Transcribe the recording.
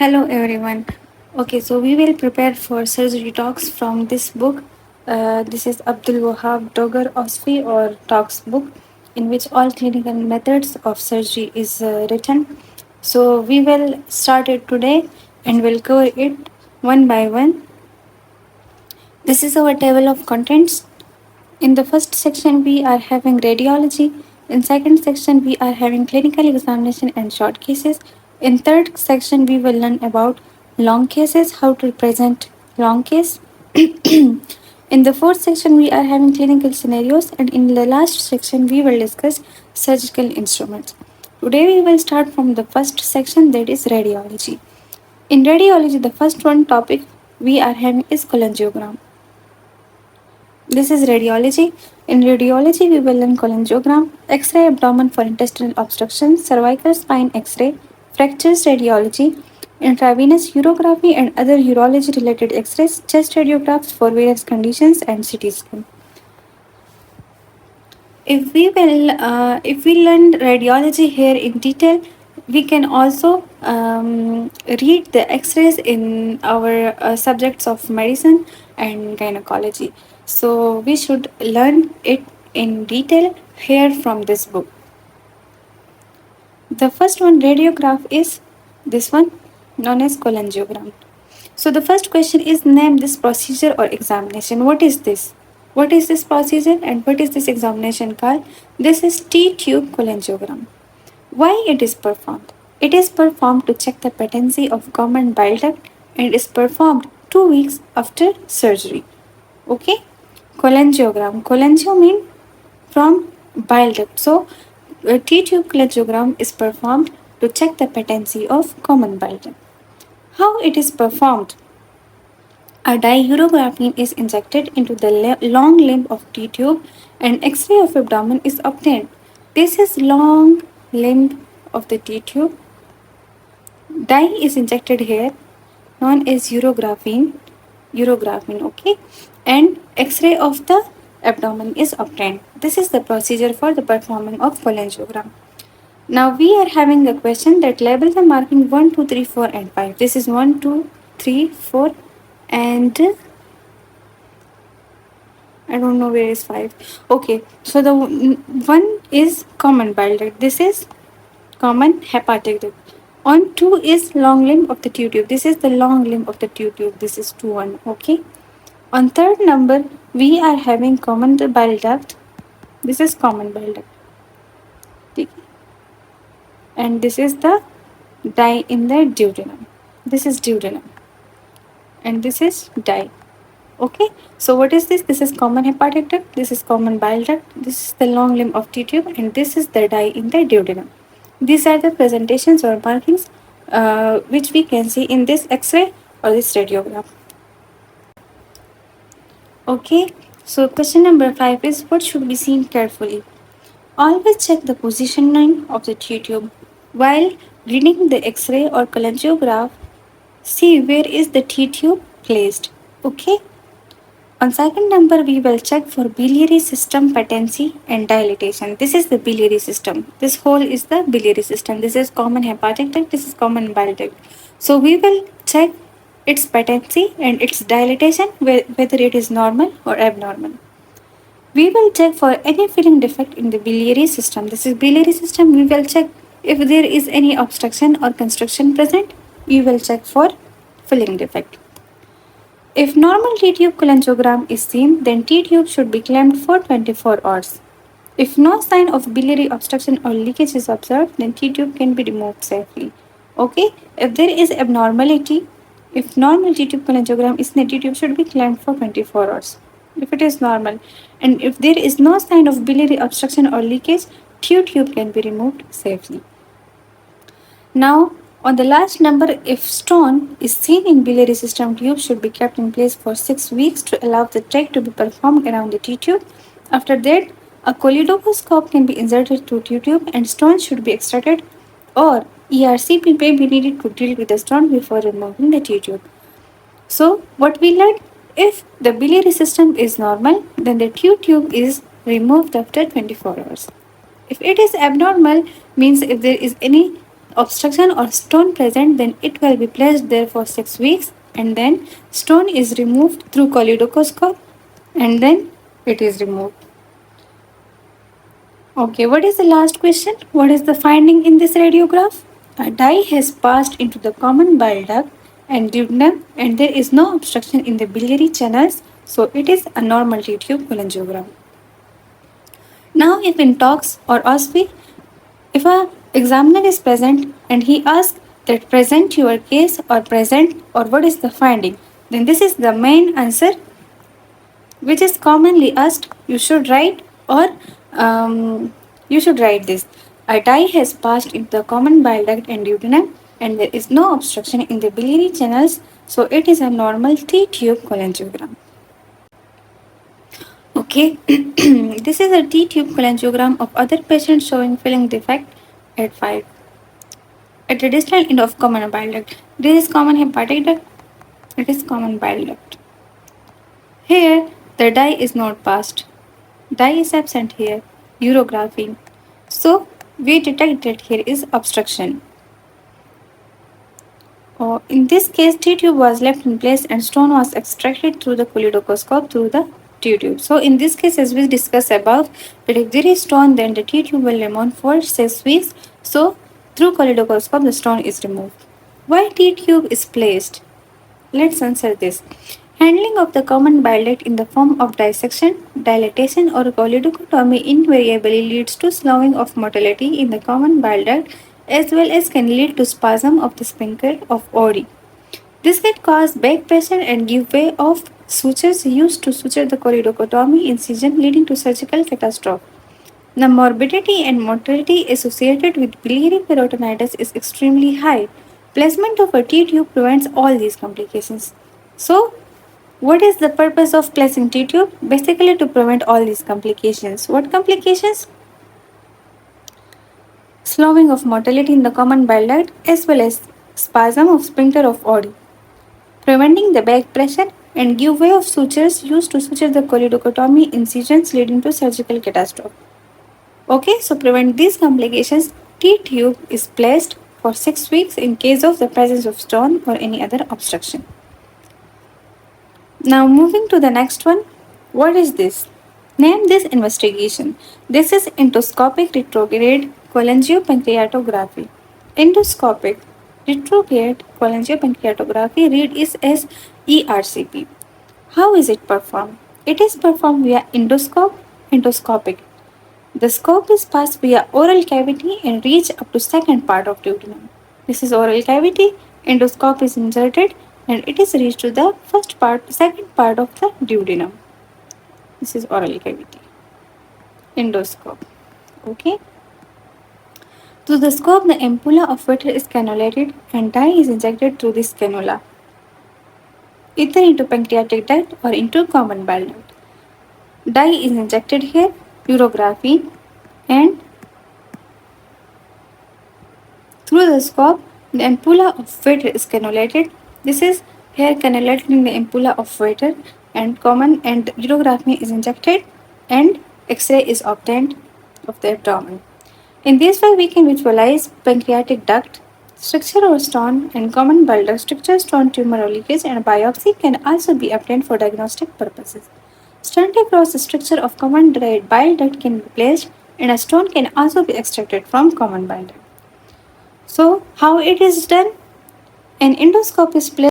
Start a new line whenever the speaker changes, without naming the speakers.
Hello everyone. Okay, so we will prepare for surgery talks from this book. This is Abdul Wahab Dogar Osfi or Talks book, in which all clinical methods of surgery is written. So we will start it today and we'll cover it one by one. This is our table of contents. In the first section, we are having radiology. In second section, we are having clinical examination and short cases. In third section, we will learn about long cases, how to present long case. In the fourth section, we are having clinical scenarios, and in the last section, we will discuss surgical instruments. Today, we will start from the first section, that is radiology. In radiology, the first one topic we are having is cholangiogram. This is radiology. In radiology, we will learn cholangiogram, X-ray abdomen for intestinal obstruction, cervical spine X-ray, fractures radiology, intravenous urography and other urology-related X-rays, chest radiographs for various conditions, and CT scan. If we learn radiology here in detail, we can also read the X-rays in our subjects of medicine and gynecology. So we should learn it in detail here from this book. The first one radiograph is this one known as cholangiogram. So the first question is name this procedure or examination. What is this? What is this procedure and what is this examination called? This is T-tube cholangiogram. Why it is performed? It is performed to check the patency of common bile duct and is performed 2 weeks after surgery. Okay? Cholangiogram. Cholangio means from bile duct. So T-tube cholangiogram is performed to check the patency of common bile duct. How it is performed? A diurographene is injected into the long limb of T-tube and X-ray of abdomen is obtained. This is long limb of the T-tube. Dye is injected here, known as urographene, okay, and X-ray of the abdomen is obtained. This is the procedure for the performing of cholangiogram. Now we are having a question that label the marking 1, 2, 3, 4 and 5. This is 1, 2, 3, 4 and I don't know where is 5. Okay, so the one is common bile duct. This is common hepatic duct. On 2 is long limb of the tube. This is the long limb of the tube. This is 2 1. Okay. On third number, we are having common bile duct. This is common bile duct. Okay. And this is the dye in the duodenum. This is duodenum. And this is dye. Okay, so what is this? This is common hepatic duct, this is common bile duct, this is the long limb of T-tube, and this is the dye in the duodenum. These are the presentations or markings which we can see in this X-ray or this radiograph. Okay, so question number 5 is what should be seen carefully? Always check the positioning of the T-tube. While reading the X-ray or cholangiograph, see where is the T-tube placed. Okay. On second number, we will check for biliary system patency and dilatation. This is the biliary system. This whole is the biliary system. This is common hepatic duct. This is common bile duct. So we will check its patency and its dilatation, whether it is normal or abnormal. We will check for any filling defect in the biliary system. This is biliary system. We will check if there is any obstruction or constriction present. We will check for filling defect. If normal T-tube cholangiogram is seen, then T-tube should be clamped for 24 hours. If no sign of biliary obstruction or leakage is observed, then T-tube can be removed safely. Okay, if there is abnormality, if normal T-tube cholangiogram is seen, T-tube should be clamped for 24 hours. If it is normal, and if there is no sign of biliary obstruction or leakage, T-tube can be removed safely. Now, on the last number, if stone is seen in biliary system, tube should be kept in place for 6 weeks to allow the check to be performed around the T-tube. After that, a choledocoscope can be inserted to T-tube and stone should be extracted, or ERCP may be needed to deal with the stone before removing the T-tube. So, what we learned, if the biliary system is normal, then the T-tube is removed after 24 hours. If it is abnormal, means if there is any obstruction or stone present, then it will be placed there for 6 weeks, and then stone is removed through cholecystoscope, and then it is removed. Okay, what is the last question? What is the finding in this radiograph? A dye has passed into the common bile duct and duodenum, and there is no obstruction in the biliary channels, so it is a normal T-tube cholangiogram. Now, if in talks or OSPI, if a examiner is present and he asks that present your case or present or what is the finding, then this is the main answer which is commonly asked. You should write or you should write this. A dye has passed into the common bile duct and duodenum and there is no obstruction in the biliary channels, so it is a normal T-tube cholangiogram. Okay, this is a T-tube cholangiogram of other patients showing filling defect at 5. At the distal end of common bile duct, this is common hepatic duct, it is common bile duct. Here, the dye is not passed. Dye is absent here, urography. So, we detect that here is obstruction. In this case, T-tube was left in place and stone was extracted through the cholecystoscope through the T-tube. So, in this case, as we discussed above, that if there is stone, then the T-tube will remain for 6 weeks. So, through cholecystoscope, the stone is removed. Why T-tube is placed? Let's answer this. Handling of the common bile duct in the form of dissection, dilatation, or choledochotomy invariably leads to slowing of motility in the common bile duct as well as can lead to spasm of the sphincter of Oddi. This can cause back pressure and give way of sutures used to suture the choledochotomy incision leading to surgical catastrophe. The morbidity and mortality associated with biliary peritonitis is extremely high. Placement of a T-tube prevents all these complications. So, what is the purpose of placing T-tube? Basically to prevent all these complications. What complications? Slowing of motility in the common bile duct as well as spasm of sphincter of Oddi. Preventing the back pressure and give way of sutures used to suture the choledochotomy incisions leading to surgical catastrophe. Okay, so prevent these complications, T-tube is placed for 6 weeks in case of the presence of stone or any other obstruction. Now moving to the next one, what is this? Name this investigation. This is endoscopic retrograde cholangiopancreatography. Endoscopic retrograde cholangiopancreatography, read is as ERCP. How is it performed? It is performed via endoscopic. The scope is passed via oral cavity and reach up to second part of duodenum. This is oral cavity, endoscope is inserted and it is reached to the second part of the duodenum. This is oral cavity, endoscope. Okay. Through the scope, the ampulla of water is cannulated and dye is injected through this cannula, either into pancreatic duct or into common bile duct. Dye is injected here, urography, and through the scope, the ampulla of water is cannulated. This is here cannulated in the ampulla of water and common and urography is injected and X-ray is obtained of the abdomen. In this way, we can visualize pancreatic duct, structure or stone and common bile duct structure, stone tumor or leakage and biopsy can also be obtained for diagnostic purposes. Stent across the structure of common bile duct can be placed and a stone can also be extracted from common bile duct. So, how it is done? An endoscope is placed